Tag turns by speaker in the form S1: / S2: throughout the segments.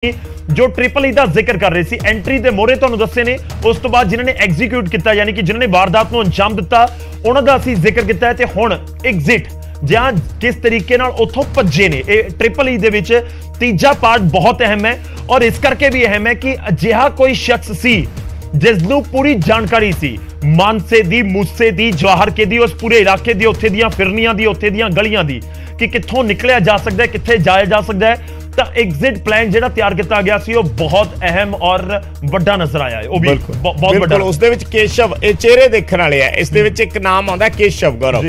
S1: जो triple E का जिक्र कर रहे थे एंट्री के मोहरे तुहानूं दस्से ने उस तो बाद जिन्होंने एग्जीक्यूट किया यानी कि जिन्होंने वारदात को अंजाम दिता उन्होंने असीं जिक्र किया है। हुण एग्जिट जहां किस तरीके उत्थों भज्जे ने ट्रिपल ई दे विच तीजा पार्ट बहुत अहम है और इस करके भी अहम है कि अजिहा कोई शख्स सी जिसनूं पूरी जानकारी सी मानसे दी मूसे दी जवाहर के दी उस पूरे इलाके दी उत्थे दियां फिरनियां दी उत्थे दियां गलियां दी कि कित्थों निकलिया जा सकता है कित्थे जाया जा सकता है। तो एग्जिट प्लान जो तैयार किया गया सी बहुत अहम और बड़ा नजर आया है। बहुत बड़ा
S2: उस दे विच केशव ये चेहरे देखने वाले है इस दे विच एक नाम आंदा केशव गौरव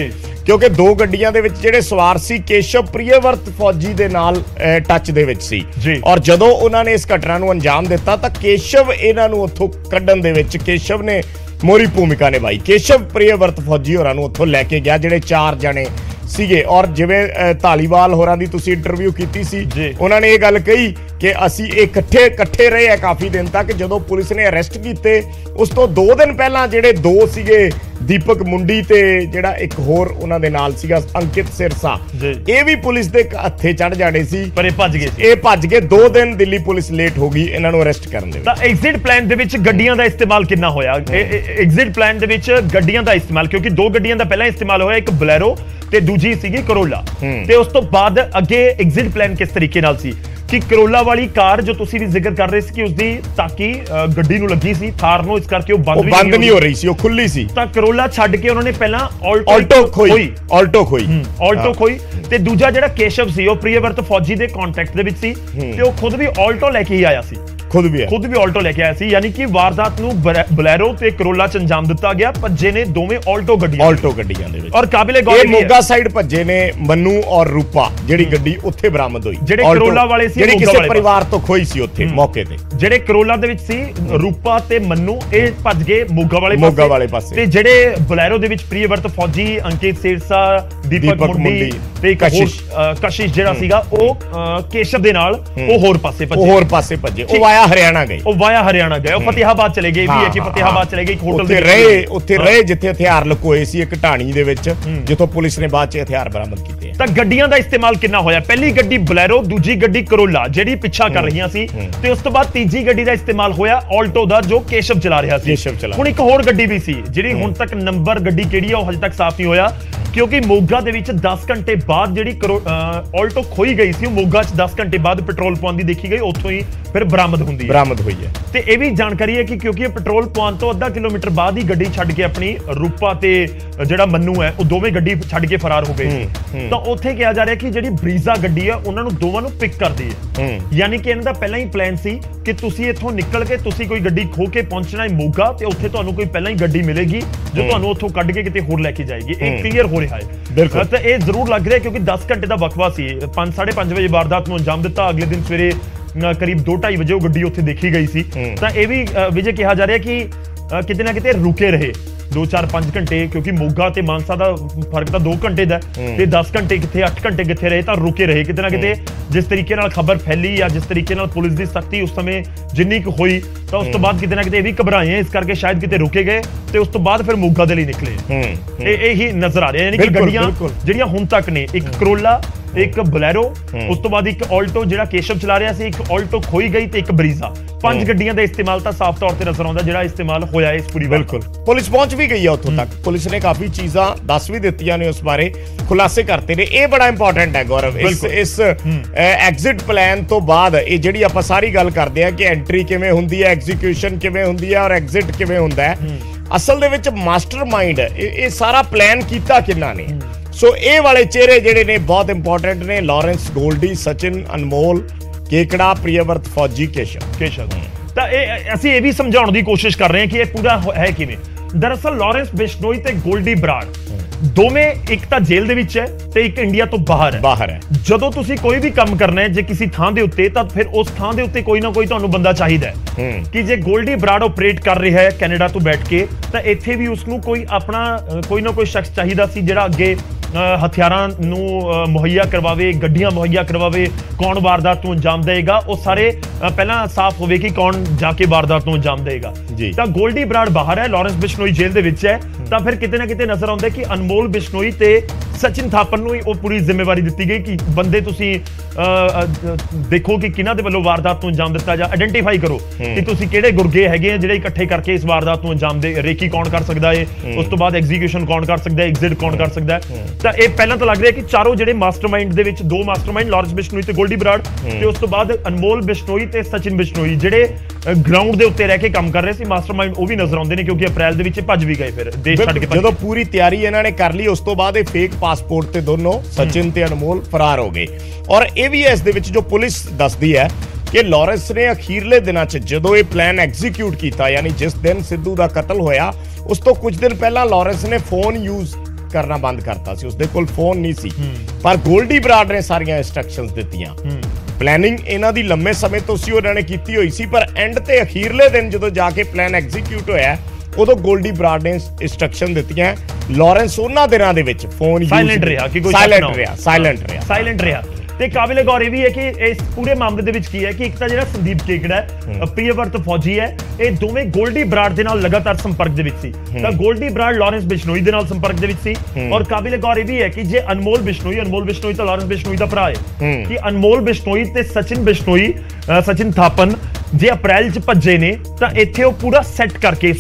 S2: क्योंकि दो गड्डियां दे विच जिहड़े सवार सी केशव प्रियवर्त फौजी दे नाल टच दे विच सी और जदों उन्हां ने इस घटना नूं अंजाम दिता तां केशव इन्हां नूं उत्थों कड्ढण दे विच केशव ने मोहरी भूमिका निभाई। केशव प्रियवर्त फौजी होरां नूं उत्थों लैके गया जिहड़े 4 जने सीगे और जिवें धालीवाल होरां दी तुसीं इंटरव्यू कीती सी उन्होंने ये गल कही कि असीं इकट्ठे रहे हैं काफ़ी दिन तक। जदों पुलिस ने अरेस्ट कीते उस तो 2 दिन पहलां जिहड़े 2 सीगे दीपक मुंडी ते जिहड़ा एक होर उन्हां दे नाल सीगा अंकित सिरसा ये भी पुलिस दे हत्थे चढ़ जाने सी
S1: पर ये
S2: भज गए 2 दिन दिल्ली पुलिस लेट हो गई इन्हां नूं अरेस्ट करन दे।
S1: तां एग्जिट प्लान दे विच गड्डियां दा इस्तेमाल कितना होया एग्जिट प्लान दे विच गड्डियां दा इस्तेमाल क्योंकि 2 गड्डियां दा पहला इस्तेमाल होया एक बोलेरो ते दूजी सीगी करोला ते उस तो बाद अगे एग्जिट प्लान किस तरीके नाल सी कि करोला वाली कार जो तुसी भी जिक्र कर रहे सी कि उसदी ताकि गड्डी नूं लगी सी थार नूं इस करके वो बंद
S2: नहीं हो रही सी वो खुली सी
S1: तां करोला छड्ड के उन्होंने पहला
S2: ऑल्टो खोई
S1: ते दूजा जिहड़ा केशव सी वो प्रियवर्त फौजी दे कांटेक्ट दे विच सी ते वो खुद भी ऑल्टो लेके ही आया सी खुद भी ऑल्टो लेके आया सी यानी कि वारदात नूं बोलेरो ते करोला च अंजाम दिता गया। भज्जे ने दोवें ऑल्टो गड्डियां दे विच और काबिले गौर
S2: मोगा साइड भज्जे ने मन्नू और रूपा जेड़ी गड्डी उत्थे बरामद होई
S1: जेड़े करोला वाले सी
S2: जेड़ी किसी परिवार तो खोई सी उत्थे मौके ते
S1: जेड़े करोला दे विच सी रूपा ते मन्नू ए भज गए मोगा वाले पासे ते जेड़े बोलेरो दे विच प्रियवर्त फौजी अंकित सिरसा दीपक मुंडी ते कशिश जेड़ा सीगा ओ केशव दे नाल ओ होर पासे भज्जे ओ वाया हरियाणा गए फतेहाबाद चले गए भी है कि फतेहाबाद चले गए होटल
S2: ते रहे जिथे हथियार लुकोए सी एक ढाणी दे विच जिथों पुलिस ने बाद च हथियार बरामद कीते।
S1: तां गड्डियां दा इस्तेमाल कितना होया पहली गड्डी बोलेरो दूजी गड्डी करोला जेड़ी पिछा कर रहीआं सी ते उस तो बाद तीजी गड्डी दा इस्तेमाल होया ऑल्टो दा जो केशव चला रहा सी। हुण एक होर गड्डी भी सी जेड़ी हुण तक नंबर गड्डी केड़ी है हजे तक साफ नहीं होया क्योंकि मोगा दे विच 10 घंटे बाद जिहड़ी ऑल्टो खोई गई सी मोगा च 10 घंटे बाद पेट्रोल पवाउंदी देखी गई उत्थों ही फिर बरामद हुई है ते ये भी जानकारी है कि क्योंकि पेट्रोल पवाउण तो आधा किलोमीटर बाद ही गड्डी छड्ड के अपनी रूपा ते जिहड़ा मन्नू है वो दोवें गड्डी छड्ड के फरार हो गए। तो उत्थे कहा जा रहा है कि जिहड़ी ब्रीजा गड्डी है उन्हां नूं दोवां नूं पिक करदी है यानी कि इन्हां दा पहला ही प्लान सी कि तुसीं इत्थों निकल के तुसीं कोई गड्डी खो के पहुंचना है मोगा ते उत्थे तुहानूं कोई पहला ही गड्डी मिलेगी जो तुहानूं उत्थों कड्ड के किते होर लैके जाएगी। एक क्लीयर हो रहा है बिल्कुल तो ये जरूर लग रहा है क्योंकि 10 घंटे का वकफा सी 5-5:30 बजे वारदात नूं अंजाम दिता अगले दिन सवेरे करीब 2-2:30 बजे वो गड्डी उत्थे देखी गई सी। तो ये भी विजय कहा जा रहा है कि किते ना किते रुके रहे 2-4-5 घंटे क्योंकि मोगा ते मानसा दा फर्क तो 2 घंटे दा ते 10 घंटे किथे 8 घंटे किथे रहे तो रुके रहे किते ना किते जिस तरीके नाल खबर फैली या जिस तरीके नाल पुलिस दी सख्ती उस समय जिन्नी क होई तो उस तो बाद किते ना किते भी घबराए हैं इस करके शायद किते रुके गए ते उस तो बाद फिर मोगा दे लई निकले यही नजर आ रहा है। यानी कि गड्डियां जिहड़ियां हुण तक ने एक करोला एक बोलेरो उस तो बाद एक ऑल्टो जिहड़ा केशव चला रहा सी एक ऑल्टो खोई गई ते एक ब्रीजा 5 गड्डियां दा इस्तेमाल तां साफ तौर ते नजर आउंदा जिहड़ा इस्तेमाल होया इस पूरी
S2: बिल्कुल पुलिस पहुंच भी गई है उत्थों तक पुलिस ने काफी चीज़ां दस भी दित्तियां ने उस बारे खुलासे करते ने ये बड़ा इंपॉर्टेंट है गौरव इस एग्जिट प्लान तो बाद ये जिहड़ी आपां सारी गल करदे आ कि एंट्री किवें हुंदी है एग्जीक्यूशन किवें हुंदी है और एग्जिट किवें हुंदा है असल दे विच मास्टरमाइंड ये सारा प्लान कीता किन्ना ने सो ये वाले चेहरे जिहड़े ने बहुत इंपॉर्टेंट ने लॉरेंस गोल्डी सचिन अनमोल केकड़ा प्रियवर्त फौजी केशव
S1: तो असीं ये भी समझाउण दी कोशिश कर रहे हैं कि ये पूरा है किवें। दरअसल लॉरेंस बिश्नोई ते गोल्डी बराड़ दोवें एक तां जेल दे विच है ते एक इंडिया तो बाहर है। जदों तुसीं कोई भी काम करना है जे किसी थां दे उत्ते तां फिर उस थां दे उत्ते कोई ना कोई तुहानूं बंदा चाहीदा है कि जे गोल्डी बराड़ ऑपरेट कर रहा है कैनेडा तो बैठ के तां इत्थे भी उसनूं कोई अपना कोई ना कोई शख्स चाहीदा सी जिहड़ा अगे हथियारां नूं मुहैया करवावे गड्डियां मुहैया करवावे कौन वारदात नूं अंजाम देगा वो सारे पहला साफ होवे कि कौन जाके वारदात नूं अंजाम देगा। तां गोल्डी बराड़ बाहर है लॉरेंस बिश्नोई जेल दे विच है तां फिर किते ना किते नजर आउंदा कि अनमोल बिश्नोई ते सचिन थापर नूं ही पूरी जिम्मेवारी दित्ती गई कि बंदे तुसीं ਦੇਖੋ ਕਿ ਕਿਹਨਾਂ ਦੇ ਵੱਲੋਂ ਵਾਰਦਾਤ ਨੂੰ ਅੰਜਾਮ ਦਿੱਤਾ ਜਾ, ਆਇਡੈਂਟੀਫਾਈ ਕਰੋ ਕਿ ਤੁਸੀਂ ਕਿਹੜੇ ਗੁਰਗੇ ਹੈਗੇ ਆ ਜਿਹੜੇ ਇਕੱਠੇ ਕਰਕੇ ਇਸ ਵਾਰਦਾਤ ਨੂੰ ਅੰਜਾਮ ਦੇ। ਰੇਕੀ ਕੌਣ ਕਰ ਸਕਦਾ ਹੈ, ਉਸ ਤੋਂ ਬਾਅਦ ਐਗਜ਼ੀਕਿਊਸ਼ਨ ਕੌਣ ਕਰ ਸਕਦਾ ਹੈ, ਐਗਜ਼ਿਟ ਕੌਣ ਕਰ ਸਕਦਾ ਹੈ। ਤਾਂ ਇਹ ਪਹਿਲਾਂ ਤਾਂ ਲੱਗ ਰਿਹਾ ਕਿ ਚਾਰੋਂ ਜਿਹੜੇ ਮਾਸਟਰਮਾਈਂਡ ਦੇ ਵਿੱਚ 2 ਮਾਸਟਰਮਾਈਂਡ ਲਾਰੈਂਸ ਬਿਸ਼ਨੋਈ ਤੇ ਗੋਲਡੀ ਬਰਾੜ, ਤੇ ਉਸ ਤੋਂ ਬਾਅਦ ਅਨਮੋਲ ਬਿਸ਼ਨੋਈ ਤੇ ਸਚਿਨ ਬਿਸ਼ਨੋਈ ਜਿਹੜੇ ਗਰਾਊਂਡ ਦੇ ਉੱਤੇ ਰਹਿ ਕੇ ਕੰਮ ਕਰ ਰਹੇ ਸੀ, ਮਾਸਟਰਮਾਈਂਡ ਉਹ ਵੀ ਨਜ਼ਰ ਆਉਂਦੇ ਨੇ, ਕਿਉਂਕਿ ਅਪ੍ਰੈਲ ਦੇ ਵਿੱਚ ਭੱਜ ਵੀ ਗਏ, ਫਿਰ ਦੇਸ਼ ਛੱਡ ਕੇ।
S2: ਜਦੋਂ ਪੂਰੀ ਤਿਆਰੀ ਇਹਨਾਂ ਨੇ ਕਰ ਲਈ, ਉਸ ਤੋਂ ਬਾਅਦ ਇਹ ਫੇਕ ਪਾਸਪੋਰਟ ਤੇ ਦੋਨੋਂ ਸਚਿਨ ਤੇ ਅਨਮੋਲ ਫਰਾਰ ਹੋ ਗਏ। ਔਰ ਇਹ ਵੀ ਇਸ ਦੇ ਵਿੱਚ ਜੋ ਪੁਲਿਸ ਦੱਸਦੀ ਹੈ ਕਿ ਲਾਰੈਂਸ ਨੇ ਅਖੀਰਲੇ ਦਿਨਾਂ 'ਚ ਜਦੋਂ ਇਹ ਪਲਾਨ ਐਗਜ਼ੀਕਿਊਟ ਕੀਤਾ, ਯਾਨੀ ਜਿਸ ਦਿਨ ਸਿੱਧੂ ਦਾ ਕਤਲ ਹੋਇਆ ਉਸ ਤੋਂ ਕੁਝ ਦਿਨ ਪਹਿਲਾਂ ਲਾਰੈਂਸ ਨੇ ਫੋਨ ਯੂਜ਼ ਕਰਨਾ ਬੰਦ ਕਰਤਾ ਸੀ, ਉਸਦੇ ਕੋਲ ਫੋਨ ਨਹੀਂ ਸੀ, ਪਰ ਗੋਲਡੀ ਬਰਾੜ ਨੇ ਸਾਰੀਆਂ ਇੰਸਟਰਕਸ਼ਨਸ ਦਿੱਤੀਆਂ। ਪਲੈਨਿੰਗ ਇਹਨਾਂ ਦੀ ਲੰਮੇ ਸਮੇਂ ਤੋਂ ਸੀ, ਉਹਨਾਂ ਨੇ ਕੀਤੀ ਹੋਈ ਸੀ, ਪਰ ਐਂਡ ਤੇ ਅਖੀਰਲੇ ਦਿਨ ਜਦੋਂ ਜਾ ਕੇ ਪਲਾਨ ਐਗਜ਼ੀਕਿਊਟ ਹੋਇਆ ਉਦੋਂ ਗੋਲਡੀ ਬਰਾੜ ਨੇ ਇੰਸਟਰਕਸ਼ਨ ਦਿੱਤੀਆਂ। ਲਾਰੈਂਸ ਉਹਨਾਂ ਦਿਨਾਂ ਦੇ ਵਿੱਚ ਫੋਨ
S1: ਸਾਇਲੈਂਟ ਰਿਹਾ ਕਿ ਕੋਈ ਸਾਇਲੈਂਟ ਰਿਹਾ। ਤੇ ਕਾਬਿਲੇ ਗੌਰ ਇਹ ਵੀ ਹੈ ਕਿ ਇਸ ਪੂਰੇ ਮਾਮਲੇ ਦੇ ਵਿੱਚ ਕੀ ਹੈ ਕਿ ਇੱਕ ਤਾਂ ਜਿਹੜਾ ਸੰਦੀਪ ਕੇਕੜਾ ਹੈ, ਪ੍ਰਿਯਵਰਤ ਫੌਜੀ ਹੈ, ਇਹ ਦੋਵੇਂ ਗੋਲਡੀ ਬਰਾੜ ਦੇ ਨਾਲ ਲਗਾਤਾਰ ਸੰਪਰਕ ਦੇ ਵਿੱਚ ਸੀ। ਤਾਂ ਗੋਲਡੀ ਬਰਾੜ ਲਾਰੈਂਸ ਬਿਸ਼ਨੋਈ ਦੇ ਨਾਲ ਸੰਪਰਕ ਦੇ ਵਿੱਚ ਸੀ। ਔਰ ਕਾਬਿਲੇ ਗੌਰ ਇਹ ਵੀ ਹੈ ਕਿ ਜੇ ਅਨਮੋਲ ਬਿਸ਼ਨੋਈ ਤਾਂ ਲਾਰੈਂਸ ਬਿਸ਼ਨੋਈ ਦਾ ਭਰਾ ਹੈ, ਕਿ ਅਨਮੋਲ ਬਿਸ਼ਨੋਈ ਤੇ ਸਚਿਨ ਥਾਪਨ ਜੇ ਅਪ੍ਰੈਲ 'ਚ ਭੱਜੇ ਨੇ ਤਾਂ ਇੱਥੇ ਉਹ ਪੂਰਾ ਸੈੱਟ ਕਰਕੇ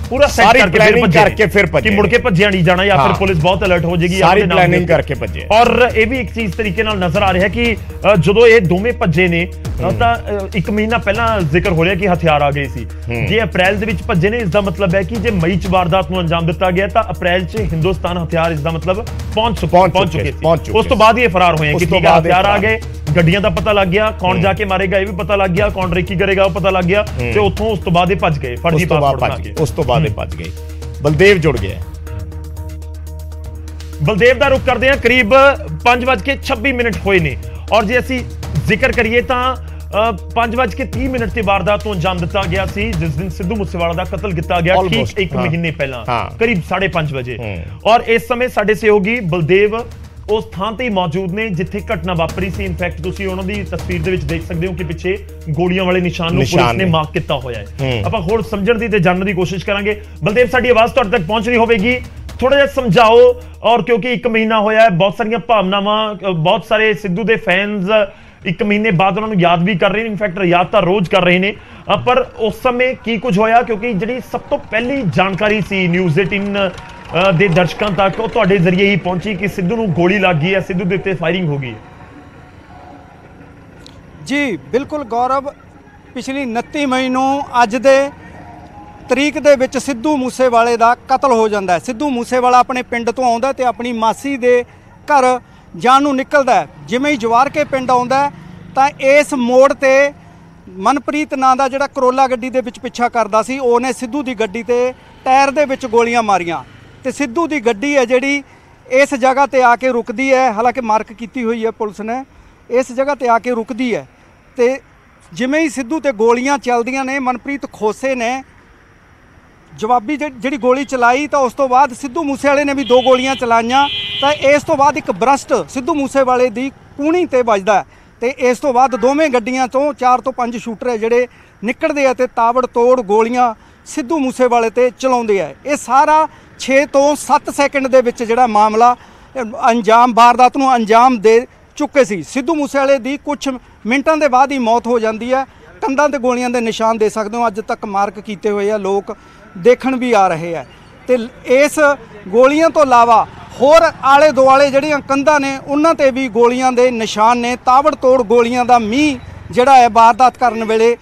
S2: ਪੂਰਾ
S1: ਸਾਰੀ
S2: ਪਲੈਨਿੰਗ ਕਰਕੇ ਫਿਰ ਭੱਜੇ,
S1: ਕਿ ਮੁੜ ਕੇ ਭੱਜਿਆ ਨਹੀਂ ਜਾਣਾ ਜਾਂ ਫਿਰ ਪੁਲਿਸ ਬਹੁਤ ਅਲਰਟ ਹੋ ਜਾਏਗੀ,
S2: ਸਾਰੀ ਪਲੈਨਿੰਗ ਕਰਕੇ ਭੱਜੇ।
S1: ਔਰ ਇਹ ਵੀ ਇੱਕ ਚੀਜ਼ ਤਰੀਕੇ ਨਾਲ ਨਜ਼ਰ ਆ ਰਿਹਾ ਕਿ ਜਦੋਂ ਇਹ ਦੋਵੇਂ ਭੱਜੇ ਨੇ ਤਾਂ 1 ਮਹੀਨਾ ਪਹਿਲਾਂ ਜ਼ਿਕਰ ਹੋ ਰਿਹਾ ਕਿ ਹਥਿਆਰ ਆ ਗਏ ਸੀ। ਜੇ ਅਪ੍ਰੈਲ ਦੇ ਵਿੱਚ ਭੱਜੇ ਨੇ, ਇਸ ਦਾ ਮਤਲਬ ਹੈ ਕਿ ਜੇ ਮਈ 'ਚ ਵਾਰਦਾਤ ਨੂੰ ਅੰਜਾਮ ਦਿੱਤਾ ਗਿਆ ਤਾਂ ਅਪ੍ਰੈਲ 'ਚ ਹਿੰਦੁਸਤਾਨ ਹਥਿਆਰ, ਇਸ ਦਾ ਮਤਲਬ ਪਹੁੰਚ ਚੁੱਕੇ ਸੀ। ਉਸ ਤੋਂ ਬਾਅਦ ਹੀ ਇਹ ਫਰਾਰ ਹੋਏ ਕਿ ਠੀਕ ਹੈ, ਹਥਿਆਰ ਆ ਗਏ, ਗੱਡੀਆਂ ਦਾ ਪਤਾ ਲੱਗ ਗਿਆ, ਕੌਣ ਜਾ ਕੇ ਮਾਰੇਗਾ ਇਹ ਵੀ ਪਤਾ ਲੱਗ ਗਿਆ, ਕੌਣ ਰੇਕੀ ਕਰੇਗਾ ਉਹ ਪਤਾ ਲੱਗ ਗਿਆ, ਤੇ ਉੱਥੋਂ ਉਸ ਤੋਂ ਬਾਅਦ ਇਹ ਭੱਜ ਗਏ, ਫਰਜ਼ੀ ਪਾਸਪੋਰਟ ਬਣਾ ਕੇ।
S2: ਉਸ ਤੋਂ ਬਾਅਦ ਇਹ ਭੱਜ ਗਏ। ਬਲਦੇਵ ਜੁੜ ਗਿਆ।
S1: ਬਲਦੇਵ ਦਾ ਰੁਖ ਕਰਦੇ ਹਾਂ। ਕਰੀਬ 5:26 ਹੋਏ ਨੇ, ਔਰ ਜੇ ਅਸੀਂ ਜ਼ਿਕਰ ਕਰੀਏ ਤਾਂ 5:30 ਤੇ ਵਾਰਦਾਤ ਤੋਂ ਅੰਜਾਮ ਦਿੱਤਾ ਗਿਆ ਸੀ, ਜਿਸ ਦਿਨ ਸਿੱਧੂ ਮੂਸੇਵਾਲਾ ਦਾ ਕਤਲ ਕੀਤਾ ਗਿਆ, ਠੀਕ 1 ਮਹੀਨੇ ਪਹਿਲਾਂ, ਕਰੀਬ 5:30 ਵਜੇ। ਔਰ ਇਸ ਸਮੇਂ ਸਾਡੇ ਸਹਿਯੋਗੀ ਬਲਦੇਵ ਉਸ ਥਾਂ ਤੇ ਮੌਜੂਦ ਨੇ ਜਿੱਥੇ ਘਟਨਾ ਵਾਪਰੀ ਸੀ। ਇਨਫੈਕਟ ਤੁਸੀਂ ਉਹਨਾਂ ਦੀ ਤਸਵੀਰ ਦੇ ਵਿੱਚ ਦੇਖ ਸਕਦੇ ਹੋ ਕਿ ਪਿੱਛੇ ਗੋਲੀਆਂ ਵਾਲੇ ਨਿਸ਼ਾਨ ਨੂੰ ਪੁਲਿਸ ਨੇ ਮਾਰਕ ਕੀਤਾ ਹੋਇਆ ਹੈ। ਆਪਾਂ ਹੋਰ ਸਮਝਣ ਦੀ ਤੇ ਜਾਣਨ ਦੀ ਕੋਸ਼ਿਸ਼ ਕਰਾਂਗੇ। ਬਲਦੇਵ, ਸਾਡੀ ਆਵਾਜ਼ ਤੁਹਾਡੇ ਤੱਕ ਪਹੁੰਚ ਰਹੀ ਹੋਵੇਗੀ, ਥੋੜਾ ਜਿਹਾ ਸਮਝਾਓ। ਔਰ ਕਿਉਂਕਿ 1 ਮਹੀਨਾ ਹੋਇਆ ਹੈ, ਬਹੁਤ ਸਾਰੀਆਂ ਭਾਵਨਾਵਾਂ, ਬਹੁਤ ਸਾਰੇ ਸਿੱਧੂ ਦੇ ਫੈਨਸ 1 ਮਹੀਨੇ ਬਾਅਦ ਉਹਨਾਂ ਨੂੰ ਯਾਦ ਵੀ ਕਰ ਰਹੇ ਨੇ, ਇਨਫੈਕਟ ਯਾਦ ਤਾਂ ਰੋਜ਼ ਕਰ ਰਹੇ ਨੇ, ਪਰ ਉਸ ਸਮੇਂ ਕੀ ਕੁਝ ਹੋਇਆ? ਕਿਉਂਕਿ ਜਿਹੜੀ ਸਭ ਤੋਂ ਪਹਿਲੀ ਜਾਣਕਾਰੀ ਸੀ ਨਿਊਜ਼ 18 ਦੇ ਦਰਸ਼ਕਾਂ ਤੱਕ, ਉਹ ਤੁਹਾਡੇ ਜ਼ਰੀਏ ਹੀ ਪਹੁੰਚੀ ਕਿ ਸਿੱਧੂ ਨੂੰ ਗੋਲੀ ਲੱਗ ਗਈ ਹੈ, ਸਿੱਧੂ ਦੇ ਉੱਤੇ ਫਾਇਰਿੰਗ ਹੋ ਗਈ ਹੈ।
S3: ਜੀ ਬਿਲਕੁਲ ਗੌਰਵ, ਪਿਛਲੀ 29 ਮਈ ਨੂੰ ਅੱਜ ਦੇ ਤਰੀਕ ਦੇ ਵਿੱਚ ਸਿੱਧੂ ਮੂਸੇਵਾਲੇ ਦਾ ਕਤਲ ਹੋ ਜਾਂਦਾ ਹੈ। ਸਿੱਧੂ ਮੂਸੇਵਾਲਾ ਆਪਣੇ ਪਿੰਡ ਤੋਂ ਆਉਂਦਾ ਤੇ ਆਪਣੀ ਮਾਸੀ ਦੇ ਘਰ ਜਾਣ ਨੂੰ ਨਿਕਲਦਾ ਹੈ। ਜਿਵੇਂ ਹੀ ਜਵਾਰ ਕੇ ਪਿੰਡ ਆਉਂਦਾ ਤਾਂ ਇਸ ਮੋੜ ਤੇ ਮਨਪ੍ਰੀਤ ਨਾਂ ਦਾ ਜਿਹੜਾ ਕਰੋਲਾ ਗੱਡੀ ਦੇ ਵਿੱਚ ਪਿੱਛਾ ਕਰਦਾ ਸੀ, ਉਹਨੇ ਸਿੱਧੂ ਦੀ ਗੱਡੀ ਤੇ ਟਾਇਰ ਦੇ ਵਿੱਚ ਗੋਲੀਆਂ ਮਾਰੀਆਂ ਤੇ ਸਿੱਧੂ ਦੀ ਗੱਡੀ ਹੈ ਜਿਹੜੀ ਇਸ ਜਗ੍ਹਾ ਤੇ ਆ ਕੇ ਰੁਕਦੀ ਹੈ। ਹਾਲਾਂਕਿ ਮਾਰਕ ਕੀਤੀ ਹੋਈ ਹੈ ਪੁਲਿਸ ਨੇ, ਇਸ ਜਗ੍ਹਾ ਤੇ ਆ ਕੇ ਰੁਕਦੀ ਹੈ ਤੇ ਜਿਵੇਂ ਹੀ ਸਿੱਧੂ ਤੇ ਗੋਲੀਆਂ ਚੱਲਦੀਆਂ ਨੇ, ਮਨਪ੍ਰੀਤ ਖੋਸੇ ਨੇ ਜਵਾਬੀ ਜਿਹੜੀ ਗੋਲੀ ਚਲਾਈ ਤਾਂ ਉਸ ਤੋਂ ਬਾਅਦ ਸਿੱਧੂ ਮੂਸੇਵਾਲੇ ਨੇ ਵੀ 2 ਗੋਲੀਆਂ ਚਲਾਈਆਂ। ਤਾਂ ਇਸ ਤੋਂ ਬਾਅਦ ਇੱਕ ਬਰਸਟ ਸਿੱਧੂ ਮੂਸੇਵਾਲੇ ਦੀ ਕੂਣੀ ਤੇ ਵੱਜਦਾ ਤੇ ਇਸ ਤੋਂ ਬਾਅਦ ਦੋਵੇਂ ਗੱਡੀਆਂ ਤੋਂ 4 ਤੋਂ 5 ਸ਼ੂਟਰ ਹੈ ਜਿਹੜੇ ਨਿਕਲਦੇ ਆ ਤੇ ਤਾਬੜ ਤੋੜ ਗੋਲੀਆਂ ਸਿੱਧੂ ਮੂਸੇਵਾਲੇ ਤੇ ਚਲਾਉਂਦੇ ਆ। ਇਹ ਸਾਰਾ 6 ਤੋਂ 7 ਸੈਕਿੰਡ ਦੇ ਵਿੱਚ ਜਿਹੜਾ ਮਾਮਲਾ ਵਾਰਦਾਤ ਨੂੰ ਅੰਜਾਮ ਦੇ ਚੁੱਕੇ ਸੀ। ਸਿੱਧੂ ਮੂਸੇਵਾਲੇ ਦੀ ਕੁਝ ਮਿੰਟਾਂ ਦੇ ਬਾਅਦ ਹੀ ਮੌਤ ਹੋ ਜਾਂਦੀ ਹੈ। ਕੰਧਾਂ ਤੇ ਗੋਲੀਆਂ ਦੇ ਨਿਸ਼ਾਨ ਦੇ ਸਕਦੇ ਹੋ, ਅੱਜ ਤੱਕ ਮਾਰਕ ਕੀਤੇ ਹੋਏ ਆ, ਲੋਕ ਦੇਖਣ ਵੀ ਆ ਰਹੇ ਆ। ਤੇ ਇਸ ਗੋਲੀਆਂ ਤੋਂ ਇਲਾਵਾ ਹੋਰ ਆਲੇ ਦੁਆਲੇ ਜਿਹੜੀਆਂ ਕੰਧਾਂ ਨੇ ਉਹਨਾਂ ਤੇ ਵੀ ਗੋਲੀਆਂ ਦੇ ਨਿਸ਼ਾਨ ਨੇ। ਤਾਬੜ ਤੋੜ ਗੋਲੀਆਂ ਦਾ ਮੀਂਹ ਜਿਹੜਾ ਹੈ ਵਾਰਦਾਤ ਕਰਨ ਵੇਲੇ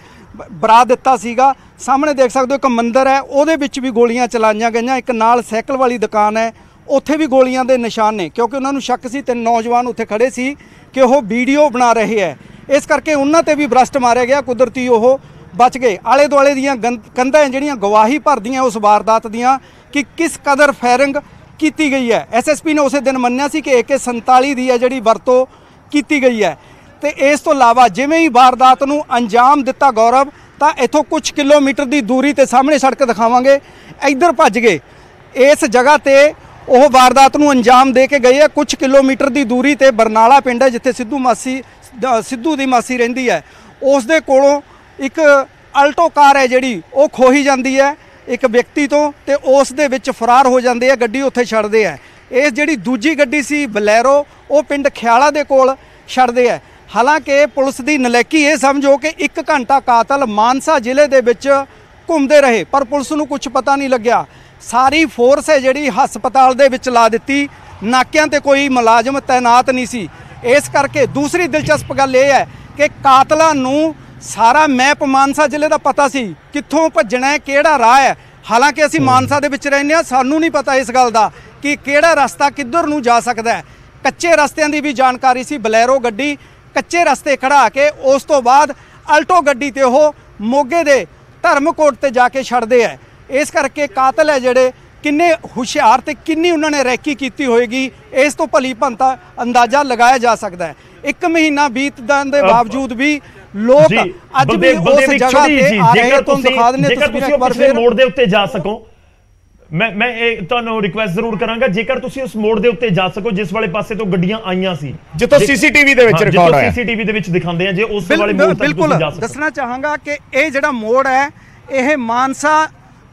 S3: ਬਰਾ ਦਿੱਤਾ ਸੀਗਾ। ਸਾਹਮਣੇ ਦੇਖ ਸਕਦੇ ਹੋ ਇੱਕ ਮੰਦਿਰ ਹੈ, ਉਹਦੇ ਵਿੱਚ ਵੀ ਗੋਲੀਆਂ ਚਲਾਈਆਂ ਗਈਆਂ। ਇੱਕ ਨਾਲ ਸਾਈਕਲ ਵਾਲੀ ਦੁਕਾਨ ਹੈ, ਉੱਥੇ ਵੀ ਗੋਲੀਆਂ ਦੇ ਨਿਸ਼ਾਨ ਨੇ, ਕਿਉਂਕਿ ਉਹਨਾਂ ਨੂੰ ਸ਼ੱਕ ਸੀ 3 ਨੌਜਵਾਨ ਉੱਥੇ ਖੜੇ ਸੀ ਕਿ ਉਹ ਵੀਡੀਓ ਬਣਾ ਰਹੇ ਹੈ, ਇਸ ਕਰਕੇ ਉਹਨਾਂ ਤੇ ਵੀ ਬਰਸਟ ਮਾਰਿਆ ਗਿਆ। ਕੁਦਰਤੀ ਉਹ ਬਚ ਗਏ। ਆਲੇ ਦੁਆਲੇ ਦੀਆਂ ਕੰਧਾਂ ਜਿਹੜੀਆਂ ਗਵਾਹੀ ਭਰਦੀਆਂ ਉਸ ਵਾਰਦਾਤ ਦੀਆਂ ਕਿ ਕਿਸ ਕਦਰ ਫਾਇਰਿੰਗ ਕੀਤੀ ਗਈ ਹੈ। ਐਸਐਸਪੀ ਨੇ ਉਸੇ ਦਿਨ ਮੰਨਿਆ ਸੀ ਕਿ AK-47 ਦੀ ਹੈ ਜਿਹੜੀ ਵਰਤੋਂ ਕੀਤੀ ਗਈ ਹੈ। ਤੇ ਇਸ ਤੋਂ ਇਲਾਵਾ ਜਿਵੇਂ ਹੀ ਵਾਰਦਾਤ ਨੂੰ ਅੰਜਾਮ ਦਿੱਤਾ ਗੌਰਵ, ਤਾਂ ਇੱਥੋਂ ਕੁਝ ਕਿਲੋਮੀਟਰ ਦੀ ਦੂਰੀ ਤੇ ਸਾਹਮਣੇ ਸੜਕ ਦਿਖਾਵਾਂਗੇ, ਇੱਧਰ ਭੱਜ ਗਏ। ਇਸ ਜਗ੍ਹਾ ਤੇ ਉਹ ਵਾਰਦਾਤ ਨੂੰ ਅੰਜਾਮ ਦੇ ਕੇ ਗਏ ਆ। ਕੁਝ ਕਿਲੋਮੀਟਰ ਦੀ ਦੂਰੀ ਤੇ ਬਰਨਾਲਾ ਪਿੰਡ ਹੈ ਜਿੱਥੇ ਸਿੱਧੂ ਦੀ ਮਾਸੀ ਰਹਿੰਦੀ ਹੈ, ਉਸ ਦੇ ਕੋਲੋਂ ਇੱਕ ਅਲਟੋ ਕਾਰ ਹੈ ਜਿਹੜੀ ਉਹ ਖੋਹੀ ਜਾਂਦੀ ਹੈ ਇੱਕ ਵਿਅਕਤੀ ਤੋਂ ਤੇ ਉਸ ਦੇ ਵਿੱਚ ਫਰਾਰ ਹੋ ਜਾਂਦੇ ਆ, ਗੱਡੀ ਉੱਥੇ ਛੱਡਦੇ ਆ। ਇਹ ਜਿਹੜੀ ਦੂਜੀ ਗੱਡੀ ਸੀ ਬਲੈਰੋ, ਉਹ ਪਿੰਡ ਖਿਆਲਾ ਦੇ ਕੋਲ ਛੱਡਦੇ ਆ। ਹਾਲਾਂਕਿ ਪੁਲਿਸ ਦੀ ਨਲਾਇਕੀ ਇਹ ਸਮਝੋ ਕਿ 1 ਘੰਟਾ ਕਾਤਲ ਮਾਨਸਾ ਜ਼ਿਲ੍ਹੇ ਦੇ ਵਿੱਚ ਘੁੰਮਦੇ ਰਹੇ ਪਰ ਪੁਲਿਸ ਨੂੰ ਕੁਝ ਪਤਾ ਨਹੀਂ ਲੱਗਿਆ। ਸਾਰੀ ਫੋਰਸ ਹੈ ਜਿਹੜੀ ਹਸਪਤਾਲ ਦੇ ਵਿੱਚ ਲਾ ਦਿੱਤੀ, ਨਾਕਿਆਂ ਤੇ ਕੋਈ ਮੁਲਾਜ਼ਮ ਤੈਨਾਤ ਨਹੀਂ ਸੀ। ਇਸ ਕਰਕੇ ਦੂਸਰੀ ਦਿਲਚਸਪ ਗੱਲ ਇਹ ਹੈ ਕਿ ਕਾਤਲਾਂ ਨੂੰ ਸਾਰਾ ਮੈਪ ਮਾਨਸਾ ਜ਼ਿਲ੍ਹੇ ਦਾ ਪਤਾ ਸੀ, ਕਿੱਥੋਂ ਭੱਜਣਾ ਹੈ, ਕਿਹੜਾ ਰਾਹ ਹੈ। ਹਾਲਾਂਕਿ ਅਸੀਂ ਮਾਨਸਾ ਦੇ ਵਿੱਚ ਰਹਿੰਦੇ ਹਾਂ, ਸਾਨੂੰ ਨਹੀਂ ਪਤਾ ਇਸ ਗੱਲ ਦਾ ਕਿ ਕਿਹੜਾ ਰਸਤਾ ਕਿੱਧਰ ਨੂੰ ਜਾ ਸਕਦਾ ਹੈ। ਕੱਚੇ ਰਸਤਿਆਂ ਦੀ ਵੀ ਜਾਣਕਾਰੀ ਸੀ। ਬਲੈਰੋ ਗੱਡੀ ਕੱਚੇ ਰਸਤੇ ਖੜਾ ਕੇ ਉਸ ਤੋਂ ਬਾਅਦ ਅਲਟੋ ਗੱਡੀ ਤੇ ਉਹ ਮੋਗੇ ਦੇ ਧਰਮਕੋਟ ਤੇ ਜਾ ਕੇ ਛੱਡਦੇ ਹੈ। ਇਸ ਕਰਕੇ ਕਾਤਲ ਹੈ ਜਿਹੜੇ ਕਿੰਨੇ ਹੁਸ਼ਿਆਰ ਤੇ ਕਿੰਨੀ ਉਹਨਾਂ ਨੇ ਰੈਕੀ ਕੀਤੀ ਹੋਏਗੀ, ਇਸ ਤੋਂ ਭਲੀ ਭੰਤਾ ਅੰਦਾਜ਼ਾ ਲਗਾਇਆ ਜਾ ਸਕਦਾ ਹੈ। 1 ਮਹੀਨਾ ਬੀਤਣ ਦੇ ਬਾਵਜੂਦ ਵੀ ਲੋਕ ਅੱਜ ਵੀ ਉਸ ਜਗ੍ਹਾ ਤੇ ਆ ਰਹੇ। ਤੁਹਾਨੂੰ ਦਿਖਾ ਦਿੰਦੇ ਤਸਵੀਰਾਂ ਇੱਕ ਵਾਰ ਫਿਰ।
S1: ਮੋੜ ਦੇ ਉੱਤੇ ਜਾ ਸਕੋ, ਮੈਂ ਇਹ ਤੁਹਾਨੂੰ ਰਿਕੁਐਸਟ ਜ਼ਰੂਰ ਕਰਾਂਗਾ, ਜੇਕਰ ਤੁਸੀਂ ਉਸ ਮੋੜ ਦੇ ਉੱਤੇ ਜਾ ਸਕੋ ਜਿਸ ਵਾਲੇ ਪਾਸੇ ਤੋਂ ਗੱਡੀਆਂ ਆਈਆਂ ਸੀ,
S2: ਜਿੱਥੋਂ ਸੀਸੀਟੀਵੀ ਦੇ ਵਿੱਚ ਰਿਕਾਰਡ ਹੋਇਆ,
S1: ਸੀਸੀਟੀਵੀ ਦੇ ਵਿੱਚ ਦਿਖਾਉਂਦੇ ਆ, ਜੇ ਉਸ ਵਾਲੇ ਮੋੜ ਤੱਕ ਤੁਸੀਂ ਜਾ ਸਕੋ।
S3: ਦੱਸਣਾ ਚਾਹਾਂਗਾ ਕਿ ਇਹ ਜਿਹੜਾ ਮੋੜ ਹੈ ਇਹ ਮਾਨਸਾ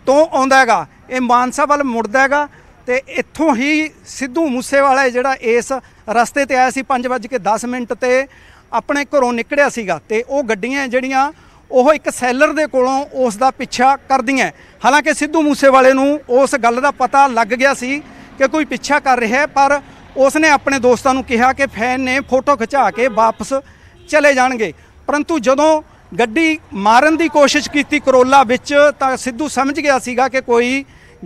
S3: ਤੋਂ ਆਉਂਦਾ ਹੈਗਾ, ਇਹ ਮਾਨਸਾ ਵੱਲ ਮੁੜਦਾ ਹੈਗਾ ਤੇ ਇੱਥੋਂ ਹੀ ਸਿੱਧੂ ਮੂਸੇਵਾਲਾ ਜਿਹੜਾ ਇਸ ਰਸਤੇ ਤੇ ਆਇਆ ਸੀ 5:10 ਤੇ ਆਪਣੇ ਘਰੋਂ ਨਿਕਲਿਆ ਸੀਗਾ ਤੇ ਉਹ ਗੱਡੀਆਂ ਜਿਹੜੀਆਂ ਉਹ ਇੱਕ ਸੈਲਰ ਦੇ ਕੋਲੋਂ ਉਸ ਦਾ ਪਿੱਛਾ ਕਰਦੀਆਂ। ਹਾਲਾਂਕਿ ਸਿੱਧੂ ਮੂਸੇਵਾਲੇ ਨੂੰ ਉਸ ਗੱਲ ਦਾ ਪਤਾ ਲੱਗ ਗਿਆ ਸੀ ਕਿ ਕੋਈ ਪਿੱਛਾ ਕਰ ਰਿਹਾ ਹੈ, ਪਰ ਉਸਨੇ ਆਪਣੇ ਦੋਸਤਾਂ ਨੂੰ ਕਿਹਾ ਕਿ ਫੈਨ ਨੇ ਫੋਟੋ ਖਿਚਾ ਕੇ ਵਾਪਸ ਚਲੇ ਜਾਣਗੇ। ਪਰੰਤੂ ਜਦੋਂ ਗੱਡੀ ਮਾਰਨ ਦੀ ਕੋਸ਼ਿਸ਼ ਕੀਤੀ ਕਰੋਲਾ ਵਿੱਚ ਤਾਂ ਸਿੱਧੂ ਸਮਝ ਗਿਆ ਸੀਗਾ ਕਿ ਕੋਈ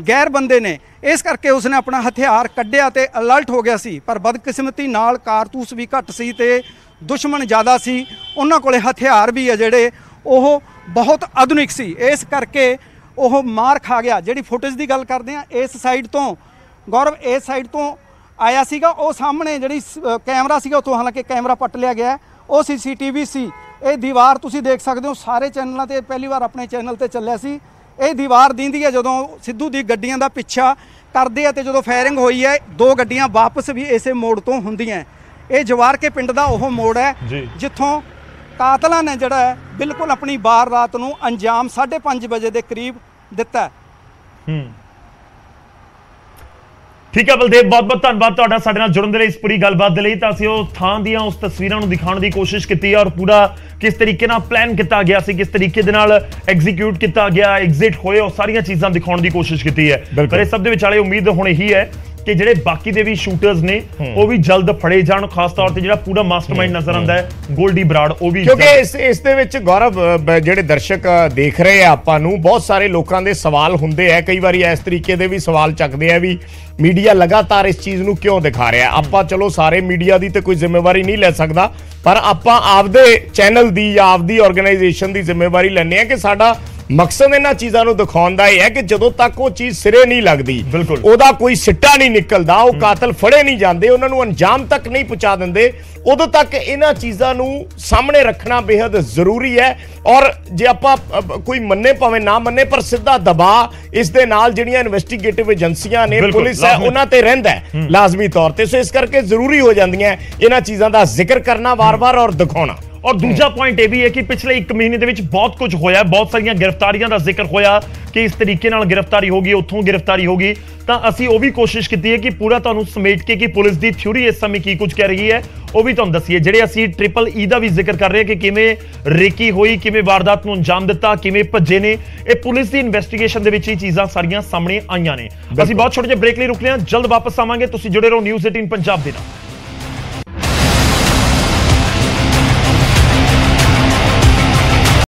S3: ਗੈਰ ਬੰਦੇ ਨੇ, ਇਸ ਕਰਕੇ ਉਸਨੇ ਆਪਣਾ ਹਥਿਆਰ ਕੱਢਿਆ ਤੇ ਅਲਰਟ ਹੋ ਗਿਆ ਸੀ। ਪਰ ਬਦਕਿਸਮਤੀ ਨਾਲ ਕਾਰਤੂਸ ਵੀ ਘੱਟ ਸੀ ਤੇ ਦੁਸ਼ਮਣ ਜ਼ਿਆਦਾ ਸੀ, ਉਹਨਾਂ ਕੋਲੇ ਹਥਿਆਰ ਵੀ ਹੈ ਜਿਹੜੇ ਉਹ ਬਹੁਤ ਆਧੁਨਿਕ ਸੀ, ਇਸ ਕਰਕੇ ਉਹ ਮਾਰ ਖਾ ਗਿਆ। ਜਿਹੜੀ ਫੁਟੇਜ ਦੀ ਗੱਲ ਕਰਦੇ ਆ, ਇਸ ਸਾਈਡ ਤੋਂ ਗੌਰਵ ਇਸ ਸਾਈਡ ਤੋਂ ਆਇਆ ਸੀਗਾ, ਉਹ ਸਾਹਮਣੇ ਜਿਹੜੀ ਕੈਮਰਾ ਸੀਗਾ ਉੱਥੋਂ ਹਾਲਾਂਕਿ ਕੈਮਰਾ ਪੱਟ ਲਿਆ ਗਿਆ, ਉਹ ਸੀਸੀਟੀਵੀ ਸੀ। ਇਹ ਦੀਵਾਰ ਤੁਸੀਂ ਦੇਖ ਸਕਦੇ ਹੋ, ਸਾਰੇ ਚੈਨਲਾਂ ਤੇ ਪਹਿਲੀ ਵਾਰ ਆਪਣੇ ਚੈਨਲ ਤੇ ਚੱਲਿਆ ਸੀ। ਇਹ ਦੀਵਾਰ ਦਿੰਦੀ ਹੈ ਜਦੋਂ ਸਿੱਧੂ ਦੀ ਗੱਡੀਆਂ ਦਾ ਪਿੱਛਾ ਕਰਦੇ ਆ ਤੇ ਜਦੋਂ ਫਾਇਰਿੰਗ ਹੋਈ ਹੈ 2 ਗੱਡੀਆਂ ਵਾਪਸ ਵੀ ਇਸੇ ਮੋੜ ਤੋਂ ਹੁੰਦੀਆਂ। ਇਹ ਜਵਾਰ ਕੇ ਪਿੰਡ ਦਾ ਉਹ ਮੋੜ ਹੈ ਜਿੱਥੋਂ ਕਾਤਲਾਂ ਨੇ ਜਿਹੜਾ ਹੈ ਬਿਲਕੁਲ ਆਪਣੀ ਵਾਰਦਾਤ ਨੂੰ ਅੰਜਾਮ 5:30 ਵਜੇ ਦੇ ਕਰੀਬ ਦਿੱਤਾ।
S1: ਠੀਕ ਹੈ ਬਲਦੇਵ, ਬਹੁਤ ਬਹੁਤ ਧੰਨਵਾਦ ਤੁਹਾਡਾ ਸਾਡੇ ਨਾਲ ਜੁੜਨ ਦੇ ਲਈ, ਇਸ ਪੂਰੀ ਗੱਲਬਾਤ ਦੇ ਲਈ। ਤਾਂ ਅਸੀਂ ਉਹ ਥਾਂ ਦੀਆਂ ਉਸ ਤਸਵੀਰਾਂ ਨੂੰ ਦਿਖਾਉਣ ਦੀ ਕੋਸ਼ਿਸ਼ ਕੀਤੀ ਹੈ ਔਰ ਪੂਰਾ ਕਿਸ ਤਰੀਕੇ ਨਾਲ ਪਲਾਨ ਕੀਤਾ ਗਿਆ ਸੀ, ਕਿਸ ਤਰੀਕੇ ਦੇ ਨਾਲ ਐਗਜ਼ੀਕਿਊਟ ਕੀਤਾ ਗਿਆ, ਐਗਜ਼ਿਟ ਹੋਏ, ਉਹ ਸਾਰੀਆਂ ਚੀਜ਼ਾਂ ਦਿਖਾਉਣ ਦੀ ਕੋਸ਼ਿਸ਼ ਕੀਤੀ ਹੈ। ਪਰ ਇਹ ਸਭ ਦੇ ਵਿਚਾਲੇ ਉਮੀਦ ਹੁਣ ਇਹੀ ਹੈ ਕਿ ਜਿਹੜੇ ਬਾਕੀ ਦੇ ਵੀ ਸ਼ੂਟਰਸ ਨੇ ਉਹ ਵੀ ਜਲਦ ਫੜੇ ਜਾਣ, ਖਾਸ ਤੌਰ ਤੇ ਜਿਹੜਾ ਪੂਰਾ ਮਾਸਟਰਮਾਈਂਡ ਨਜ਼ਰ ਆਉਂਦਾ ਹੈ ਗੋਲਡੀ ਬਰਾੜ, ਉਹ ਵੀ,
S2: ਕਿਉਂਕਿ ਇਸ ਦੇ ਵਿੱਚ ਗੌਰਵ ਜਿਹੜੇ ਦਰਸ਼ਕ ਦੇਖ ਰਹੇ ਆ ਆਪਾਂ ਨੂੰ, ਬਹੁਤ ਸਾਰੇ ਲੋਕਾਂ ਦੇ ਸਵਾਲ ਹੁੰਦੇ ਆ, ਕਈ ਵਾਰੀ ਇਸ ਤਰੀਕੇ ਦੇ ਵੀ ਸਵਾਲ ਚੱਕਦੇ ਆ ਵੀ ਮੀਡੀਆ ਲਗਾਤਾਰ ਇਸ ਚੀਜ਼ ਨੂੰ ਕਿਉਂ ਦਿਖਾ ਰਿਹਾ। ਆਪਾਂ ਚਲੋ ਸਾਰੇ ਮੀਡੀਆ ਦੀ ਤੇ ਕੋਈ ਜ਼ਿੰਮੇਵਾਰੀ ਨਹੀਂ ਲੈ ਸਕਦਾ, ਪਰ ਆਪਾਂ ਆਪਦੇ ਚੈਨਲ ਦੀ ਜਾਂ ਆਪਦੀ ਆਰਗੇਨਾਈਜੇਸ਼ਨ ਦੀ ਜ਼ਿੰਮੇਵਾਰੀ ਲੈਂਦੇ ਆ ਕਿ ਸਾਡਾ ਮਕਸਦ ਇਹਨਾਂ ਚੀਜ਼ਾਂ ਨੂੰ ਦਿਖਾਉਣ ਦਾ ਇਹ ਹੈ ਕਿ ਜਦੋਂ ਤੱਕ ਉਹ ਚੀਜ਼ ਸਿਰੇ ਨਹੀਂ ਲੱਗਦੀ, ਉਹਦਾ ਕੋਈ ਸਿੱਟਾ ਨਹੀਂ ਨਿਕਲਦਾ, ਉਹ ਕਾਤਲ ਫੜੇ ਨਹੀਂ ਜਾਂਦੇ, ਉਹਨਾਂ ਨੂੰ ਅੰਜਾਮ ਤੱਕ ਨਹੀਂ ਪਹੁੰਚਾ ਦਿੰਦੇ, ਉਦੋਂ ਤੱਕ ਇਹਨਾਂ ਚੀਜ਼ਾਂ ਨੂੰ ਸਾਹਮਣੇ ਰੱਖਣਾ ਬੇहद ਜ਼ਰੂਰੀ ਹੈ। ਔਰ ਜੇ ਆਪਾਂ ਕੋਈ ਮੰਨੇ ਭਾਵੇਂ ਨਾ ਮੰਨੇ, ਪਰ ਸਿੱਧਾ ਦਬਾਅ ਇਸ ਦੇ ਨਾਲ ਜਿਹੜੀਆਂ ਇਨਵੈਸਟੀਗੇਟਿਵ ਏਜੰਸੀਆਂ ਨੇ, ਪੁਲਿਸ ਹੈ, ਉਹਨਾਂ ਤੇ ਰਹਿੰਦਾ ਲਾਜ਼ਮੀ ਤੌਰ ਤੇ। ਸੋ ਇਸ ਕਰਕੇ ਜ਼ਰੂਰੀ ਹੋ ਜਾਂਦੀਆਂ ਇਹਨਾਂ ਚੀਜ਼ਾਂ ਦਾ ਜ਼ਿਕਰ ਕਰਨਾ ਵਾਰ-ਵਾਰ ਔਰ ਦਿਖਾਉਣਾ।
S1: और दूसरा पॉइंट यह भी है कि पिछले 1 महीने ਦੇ ਵਿੱਚ बहुत कुछ होया, बहुत सारियां गिरफ्तारियां ਦਾ ਜ਼ਿਕਰ ਹੋਇਆ ਕਿ ਇਸ ਤਰੀਕੇ ਨਾਲ गिरफ्तारी होगी, ਉੱਥੋਂ गिरफ्तारी होगी। ਤਾਂ ਅਸੀਂ ਉਹ ਵੀ ਕੋਸ਼ਿਸ਼ ਕੀਤੀ ਹੈ ਕਿ ਪੂਰਾ ਤੁਹਾਨੂੰ ਸਮੇਟ ਕੇ ਕਿ ਪੁਲਿਸ ਦੀ ਥਿਊਰੀ ਇਸ ਸਮੇਂ ਕੀ ਕੁਝ ਕਹਿ ਰਹੀ ਹੈ ਉਹ ਵੀ ਤੁਹਾਨੂੰ ਦੱਸੀਏ। ਜਿਹੜੇ ਅਸੀਂ EEE ਦਾ ਵੀ ਜ਼ਿਕਰ ਕਰ ਰਹੇ ਹਾਂ ਕਿ ਕਿਵੇਂ ਰੇਕੀ ਹੋਈ, ਕਿਵੇਂ ਵਾਰਦਾਤ ਨੂੰ ਅੰਜਾਮ ਦਿੱਤਾ, ਕਿਵੇਂ ਭੱਜੇ ਨੇ, ਇਹ ਪੁਲਿਸ ਦੀ ਇਨਵੈਸਟੀਗੇਸ਼ਨ ਦੇ ਵਿੱਚ ਹੀ ਚੀਜ਼ਾਂ ਸਾਰੀਆਂ ਸਾਹਮਣੇ ਆਈਆਂ ਨੇ। ਅਸੀਂ ਬਹੁਤ ਛੋਟੇ ਜਿਹੇ ਬ੍ਰੇਕ ਲਈ ਰੁਕਦੇ ਹਾਂ, ਜਲਦ ਵਾਪਸ ਆਵਾਂਗੇ। ਤੁਸੀਂ ਜੁੜੇ ਰਹੋ ਨਿਊਜ਼ 18 ਪੰਜਾਬ ਦੇ ਨਾਲ।